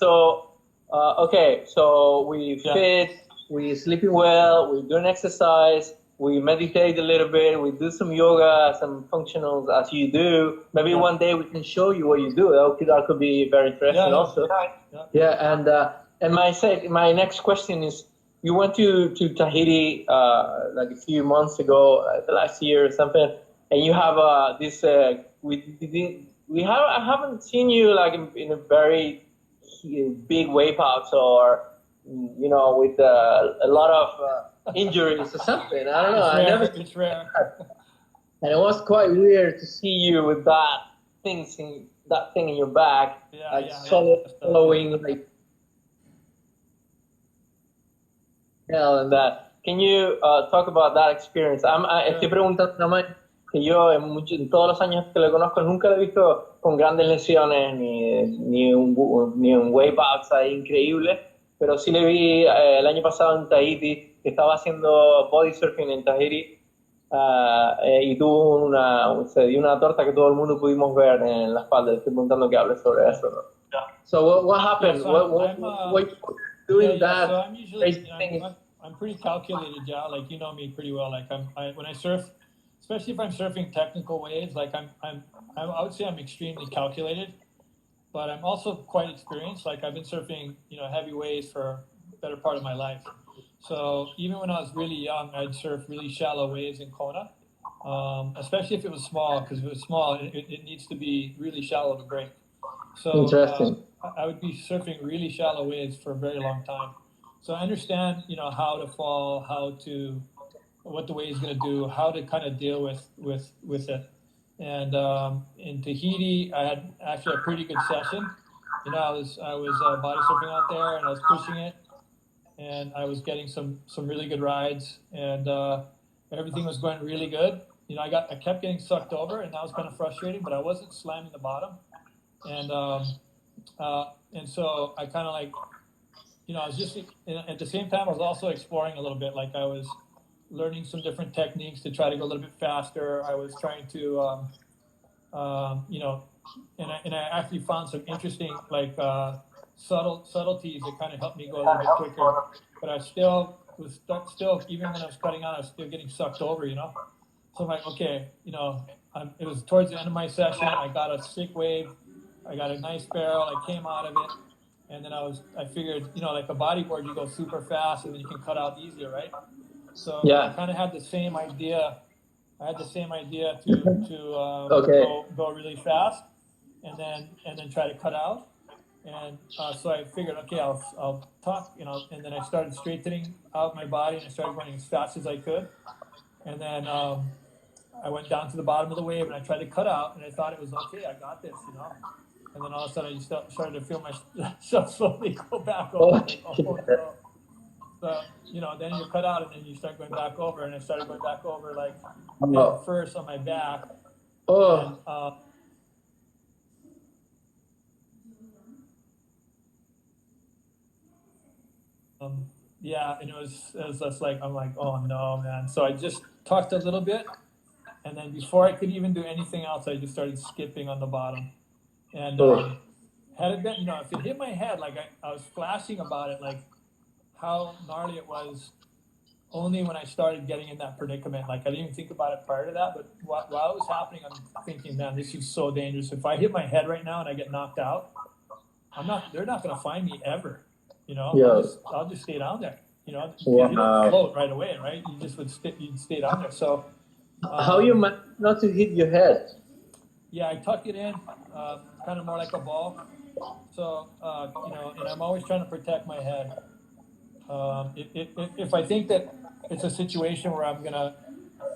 S1: okay, so we fit, we sleeping well, we doing exercise, we meditate a little bit, we do some yoga, some functionals as you do. Maybe one day we can show you what you do. That could be very interesting also. And my next question is, you went to Tahiti like a few months ago, last year or something, and you have this. I haven't seen you like in a very big wave outs or with a lot of injuries or something. I don't know.
S2: It's rare.
S1: And it was quite weird to see you with that thing in your back, following like hell and that. Can you talk about that experience? Estoy preguntando nada más que yo en todos los años que lo conozco nunca lo he visto con grandes lesiones ni un wave outs ahí increíble, pero sí le vi el año pasado en Tahiti, que estaba haciendo body surfing en Tahiti, y se dio una torta que todo el mundo pudimos ver en la espalda. Estoy preguntando que hable sobre eso, ¿no? So what happened? What doing that?
S2: So I'm usually, I'm pretty calculated, like you know me pretty well. Like when I surf, especially if I'm surfing technical waves, like I would say I'm extremely calculated, but I'm also quite experienced. Like I've been surfing, heavy waves for the better part of my life. So even when I was really young, I'd surf really shallow waves in Kona, especially if it was small, because if it was small, it needs to be really shallow to break. So
S1: interesting.
S2: I would be surfing really shallow waves for a very long time. So I understand, how to fall, what the wave is going to do, how to kind of deal with it. And in Tahiti, I had actually a pretty good session. I was body surfing out there, and I was pushing it, and I was getting some really good rides, and everything was going really good. I kept getting sucked over, and that was kind of frustrating, but I wasn't slamming the bottom. And so I kind of like, I was just, at the same time, I was also exploring a little bit. Like I was learning some different techniques to try to go a little bit faster. I was trying to, and I actually found some interesting, like, subtleties that kind of helped me go a little bit quicker. But I still was stuck, even when I was cutting out, I was still getting sucked over, So I'm like, okay, it was towards the end of my session. I got a sick wave. I got a nice barrel. I came out of it. And then I figured, you know, like a bodyboard, you go super fast and then you can cut out easier, right? So I
S1: Yeah.
S2: kind of had the same idea. I had the same idea to
S1: Okay.
S2: go really fast, and then try to cut out. And so I figured, okay, I'll talk, you know, and then I started straightening out my body and I started going as fast as I could. And then I went down to the bottom of the wave and I tried to cut out, and I thought it was okay. I got this, you know. And then all of a sudden I just started to feel myself slowly go back over.
S1: Oh,
S2: I was like, oh no. So, you know, then you cut out and then you start going back over. And I started going back over like head
S1: oh,
S2: first on my back. And
S1: oh,
S2: yeah, and it was just like, I'm like, oh no, man. So I just talked a little bit. And then before I could even do anything else, I just started skipping on the bottom. And
S1: oh.
S2: had it been, you know, if it hit my head, like I was flashing about it, like how gnarly it was only when I started getting in that predicament. Like I didn't even think about it prior to that, but while it was happening, I'm thinking, man, this is so dangerous. If I hit my head right now and I get knocked out, they're not going to find me ever. You know,
S1: Yeah.
S2: I'll just stay down there. You know, you don't
S1: Wow.
S2: float right away, right? You just you'd stay down there. So,
S1: How you manage not to hit your head?
S2: yeah, I tuck it in, kind of more like a ball. So, you know, and I'm always trying to protect my head. If I think that it's a situation where I'm gonna,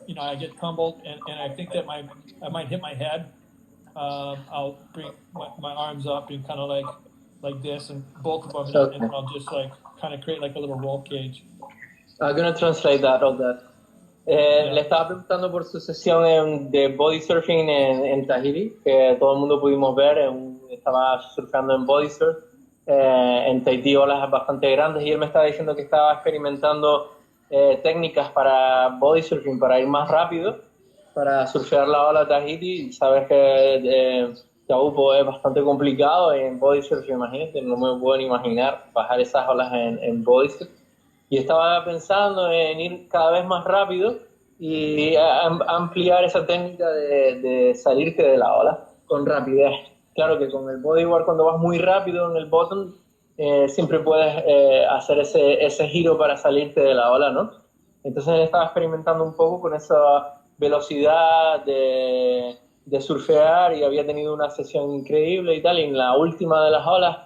S2: you know, I get tumbled and I think that I might hit my head, I'll bring my arms up and kind of like this, and both of them, and
S1: Okay.
S2: I'll just like kind of create like a little roll cage.
S1: I'm gonna translate all that. Le
S2: Yeah.
S1: estaba preguntando por su sesión de body surfing en Tahiti, que todo el mundo pudimos ver. Estaba surfeando en body surf en Tahití, olas bastante grandes, y él me estaba diciendo que estaba experimentando técnicas para body surfing, para ir más rápido, para surfear la ola Tahiti. Sabes que Taupo es bastante complicado en body surf, imagínate, no me puedo ni imaginar bajar esas olas en body surf. Y estaba pensando en ir cada vez más rápido y ampliar esa técnica de salirte de la ola con rapidez. Claro que con el bodyboard, cuando vas muy rápido en el bottom, siempre puedes hacer ese giro para salirte de la ola, ¿no? Entonces él estaba experimentando un poco con esa velocidad de surfear, y había tenido una sesión increíble y tal. Y en la última de las olas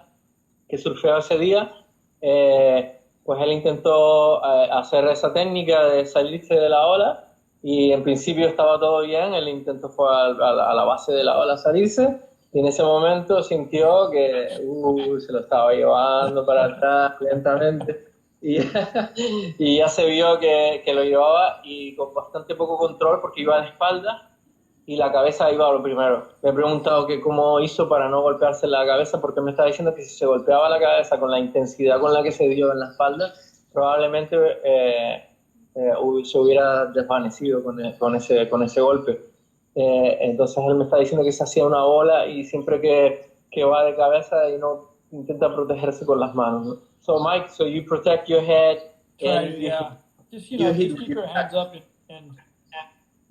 S1: que surfeó ese día, pues él intentó hacer esa técnica de salirse de la ola, y en principio estaba todo bien. El intento fue a la base de la ola salirse, y en ese momento sintió que se lo estaba llevando para atrás lentamente, y, y ya se vio que lo llevaba, y con bastante poco control porque iba de espaldas y la cabeza iba a lo primero. Me he preguntado que cómo hizo para no golpearse la cabeza, porque me estaba diciendo que si se golpeaba la cabeza con la intensidad con la que se dio en la espalda, probablemente se hubiera desvanecido con ese golpe. Entonces él me está diciendo que se hacía una bola, y siempre que va de cabeza y no intenta protegerse con las manos, ¿no? So Mike, so you protect your head, and
S2: Yeah. Just, you
S1: you
S2: know,
S1: hit
S2: just keep
S1: your
S2: your hands up and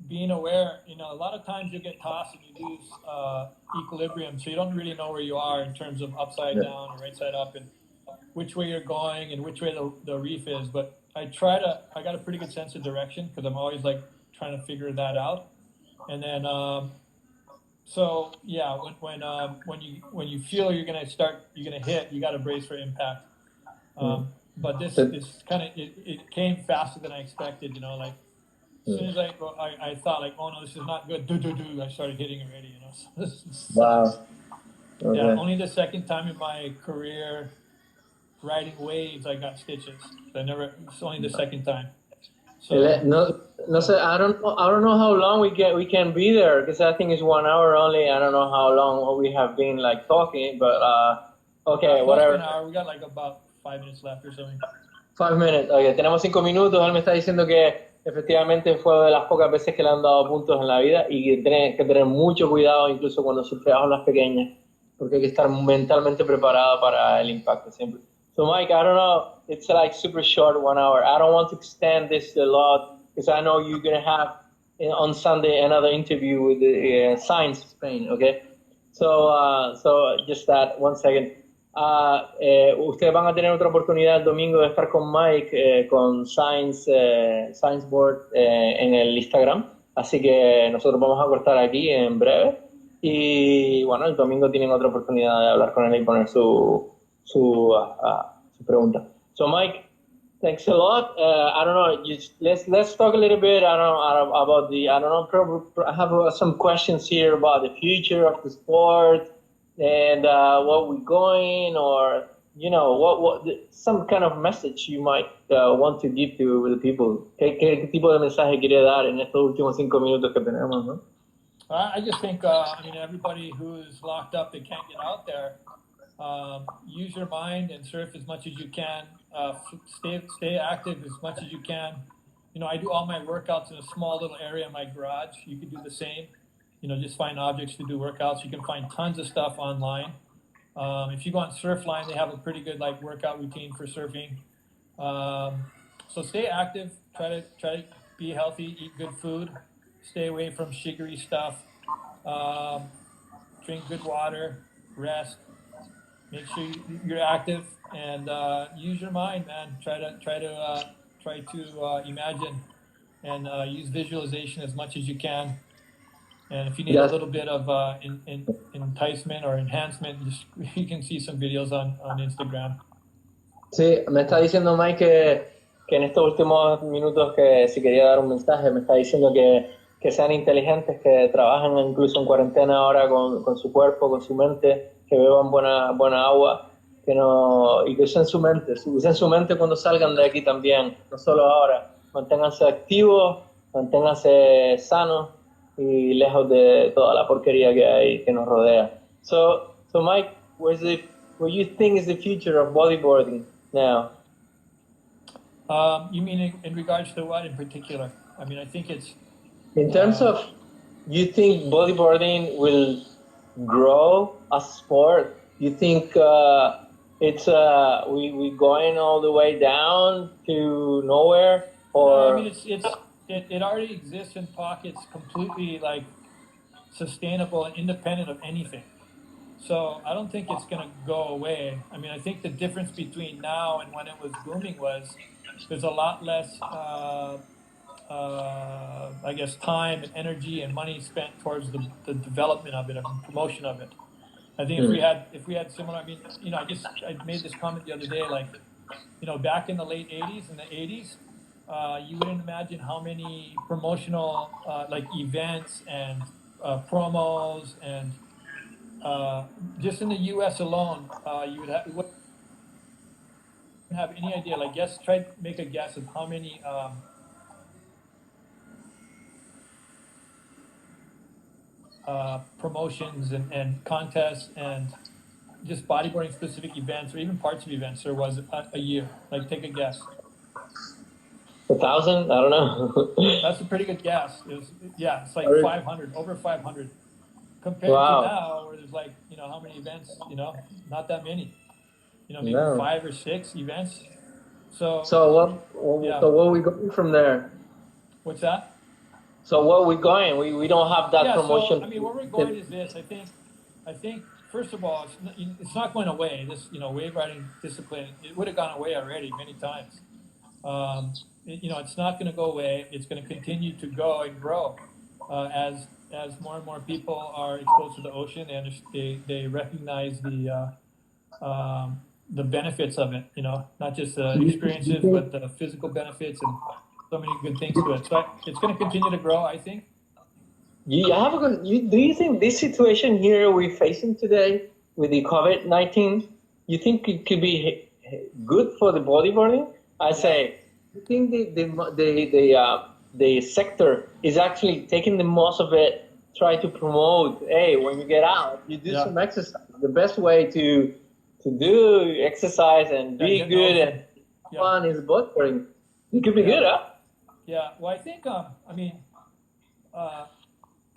S2: being aware. You know, a lot of times you get tossed and you lose equilibrium, so you don't really know where you are in terms of upside down or right side up, and which way you're going and which way the reef is. But I got a pretty good sense of direction because I'm always like trying to figure that out. And then, so yeah, when you feel you're gonna hit, you got to brace for impact. But this kind of it came faster than I expected. You know, like as soon as I thought like, oh no, this is not good. I started hitting already. You know, so this sucks.
S1: Wow. Okay.
S2: Yeah, only the second time in my career riding waves I got stitches. It's only the second time. So
S1: No sé, I don't know how long we can be there, because I think it's 1 hour only. I don't know how long we have been like talking, but okay, whatever.
S2: An hour. We got like about 5 minutes left or something.
S1: 5 minutes. Okay, tenemos 5 minutos. Él me está diciendo que efectivamente fue de las pocas veces que le han dado puntos en la vida, y que tiene que tener mucho cuidado incluso cuando surfeas olas pequeñas, porque hay que estar mentalmente preparado para el impacto siempre. So Mike, I don't know, it's like super short, 1 hour. I don't want to extend this a lot, because I know you're going to have on Sunday another interview with the Science Spain, okay? So just that, 1 second. Ustedes van a tener otra oportunidad el domingo de estar con Mike con Science Board en el Instagram. Así que nosotros vamos a cortar aquí en breve. Y bueno, el domingo tienen otra oportunidad de hablar con él y poner su pregunta. So Mike, thanks a lot. I don't know. Let's talk a little bit. About the. I don't know. I have some questions here about the future of the sport and what we're going, or some kind of message you might want to give to the people. ¿Qué tipo de mensaje quiere dar en estos últimos 5 minutos que tenemos, no?
S2: I just think, I mean, everybody who's locked up that can't get out there, use your mind and surf as much as you can. Stay active as much as you can. You know, I do all my workouts in a small little area in my garage. You can do the same. You know, just find objects to do workouts. You can find tons of stuff online. If you go on Surfline, they have a pretty good like workout routine for surfing. So stay active. Try to be healthy. Eat good food. Stay away from sugary stuff. Drink good water. Rest. Make sure you're active and use your mind, man. Try to imagine and use visualization as much as you can. And if you need a little bit of enticement or enhancement, you can see some videos on Instagram.
S1: Sí, me está diciendo Mike que en estos últimos minutos que si quería dar un mensaje, me está diciendo que sean inteligentes, que trabajen incluso en cuarentena ahora con su cuerpo, con su mente, que beban buena agua, y que usen su mente cuando salgan de aquí también, no solo ahora. Manténganse activos, manténganse sanos y lejos de toda la porquería que hay que nos rodea. So Mike, what do you think is the future of bodyboarding now?
S2: You mean in regards to what in particular? I mean, I think it's
S1: in terms of, you think bodyboarding will grow as a sport? You think it's we going all the way down to nowhere, or?
S2: No, I mean, it already exists in pockets, completely like sustainable and independent of anything. So I don't think it's going to go away. I mean, I think the difference between now and when it was booming was there's a lot less, I guess, time and energy and money spent towards the development of it and promotion of it. I think if we had similar, I mean, you know, I made this comment the other day, like, you know, back in the late 80s and the 80s, you wouldn't imagine how many promotional like events and promos and just in the U.S. alone, you wouldn't have any idea. Like, try to make a guess of how many promotions and contests and just bodyboarding specific events or even parts of events there was a year. Like, take a guess.
S1: 1,000? I don't know.
S2: That's a pretty good guess. It's like 500, over 500. Compared to now, where there's like, you know, how many events, you know, not that many, you know, maybe 5 or 6 events. So
S1: what we going from there?
S2: What's that?
S1: So where we going? We don't have that promotion.
S2: So, I mean, where we're going is this. I think first of all, it's not going away. This, you know, wave riding discipline, it would have gone away already many times. You know, it's not going to go away. It's going to continue to go and grow as more and more people are exposed to the ocean and they recognize the benefits of it, you know, not just the experiences, but the physical benefits and so many good things to it. So it's going to continue to grow, I think.
S1: Do you think this situation here we're facing today with the COVID-19, you think it could be good for the bodyboarding? I say, I think the sector is actually taking the most of it, try to promote, hey, when you get out, you do some exercise. The best way to do exercise and be good and fun is bodyboarding. It could be good, huh?
S2: Yeah, well, I think, I mean, a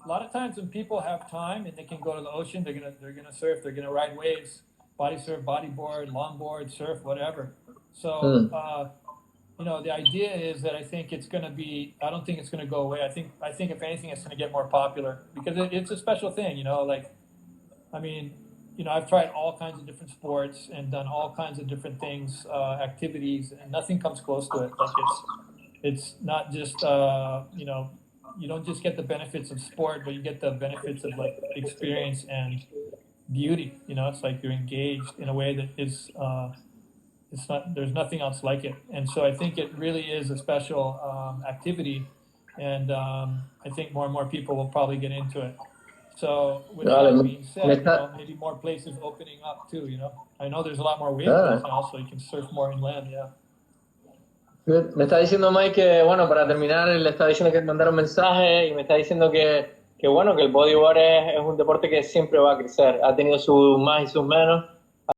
S2: lot of times when people have time and they can go to the ocean, they're gonna surf, they're gonna ride waves, body surf, bodyboard, longboard, surf, whatever. So, you know, the idea is that I think it's going to be, I don't think it's going to go away. I think if anything, it's going to get more popular because it's a special thing, you know, like, I mean, I've tried all kinds of different sports and done all kinds of different things, activities, and nothing comes close to it. Like it's not just you don't just get the benefits of sport, but you get the benefits of like experience and beauty. It's like you're engaged in a way that is it's not there's nothing else like it. And so I think it really is a special activity, and I think more and more people will probably get into it. So with
S1: Vale,
S2: that being
S1: me
S2: said,
S1: está,
S2: maybe more places opening up too. I know there's a lot more wave pools
S1: ah,
S2: now, so you can surf more inland. Yeah.
S1: good. Me está diciendo Mike que, bueno, para terminar, le está diciendo que mandaron mensajes y me está diciendo que bueno, que el bodyboard es un deporte que siempre va a crecer. Ha tenido sus más y sus menos,